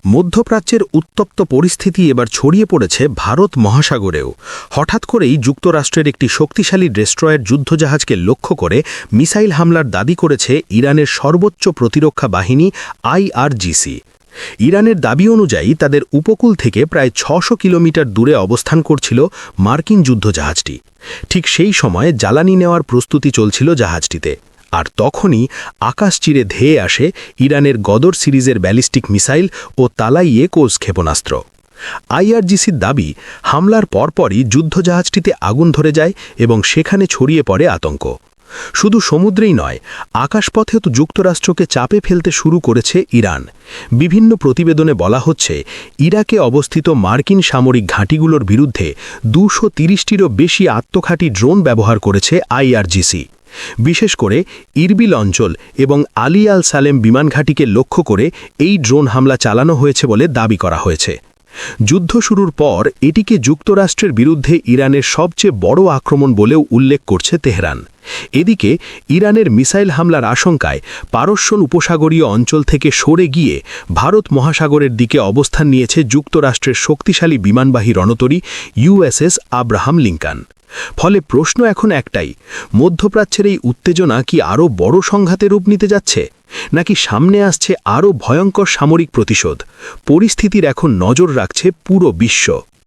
মধ্যপ্রাচ্যের উত্তপ্ত পরিস্থিতি এবার ছড়িয়ে পড়েছে ভারত মহাসাগরেও। হঠাৎ করেই যুক্তরাষ্ট্রের একটি শক্তিশালী ডেস্ট্রয়ার যুদ্ধজাহাজকে লক্ষ্য করে মিসাইল হামলার দাবি করেছে ইরানের সর্বোচ্চ প্রতিরক্ষা বাহিনী IRGC। ইরানের দাবি অনুযায়ী তাদের উপকূল থেকে প্রায় ৬০০ কিলোমিটার দূরে অবস্থান করছিল মার্কিন যুদ্ধজাহাজটি। ঠিক সেই সময় জ্বালানি নেওয়ার প্রস্তুতি চলছিল জাহাজটিতে। আর তখনই আকাশ চিরে ধেয়ে আসে ইরানের গদর সিরিজের ব্যালিস্টিক মিসাইল ও তালাইয়েকোজ ক্ষেপণাস্ত্র। IRGCর দাবি, হামলার পরপরই যুদ্ধজাহাজটিতে আগুন ধরে যায় এবং সেখানে ছড়িয়ে পড়ে আতঙ্ক। শুধু সমুদ্রেই নয়, আকাশপথেও তো যুক্তরাষ্ট্রকে চাপে ফেলতে শুরু করেছে ইরান। বিভিন্ন প্রতিবেদনে বলা হচ্ছে, ইরাকে অবস্থিত মার্কিন সামরিক ঘাঁটিগুলোর বিরুদ্ধে ২৩০টিরও বেশি আত্মঘাতী ড্রোন ব্যবহার করেছে IRGC। বিশেষ করে ইরবিল অঞ্চল এবং আলী আল সালেম বিমানঘাঁটিকে লক্ষ্য করে এই ড্রোন হামলা চালানো হয়েছে বলে দাবি করা হয়েছে। যুদ্ধ শুরুর পর এটিকে যুক্তরাষ্ট্রের বিরুদ্ধে ইরানের সবচেয়ে বড় আক্রমণ বলেও উল্লেখ করছে তেহরান। এদিকে ইরানের মিসাইল হামলার আশঙ্কায় পারস্য উপসাগরীয় অঞ্চল থেকে সরে গিয়ে ভারত মহাসাগরের দিকে অবস্থান নিয়েছে যুক্তরাষ্ট্রের শক্তিশালী বিমানবাহী রণতরী USS আব্রাহাম লিঙ্কন। ফলে প্রশ্ন এখন একটাই, মধ্যপ্রাচ্যের এই উত্তেজনা কি আরও বড় সংঘাতে রূপ নিতে যাচ্ছে, নাকি সামনে আসছে আরও ভয়ঙ্কর সামরিক প্রতিশোধ? পরিস্থিতির এখন নজর রাখছে পুরো বিশ্ব।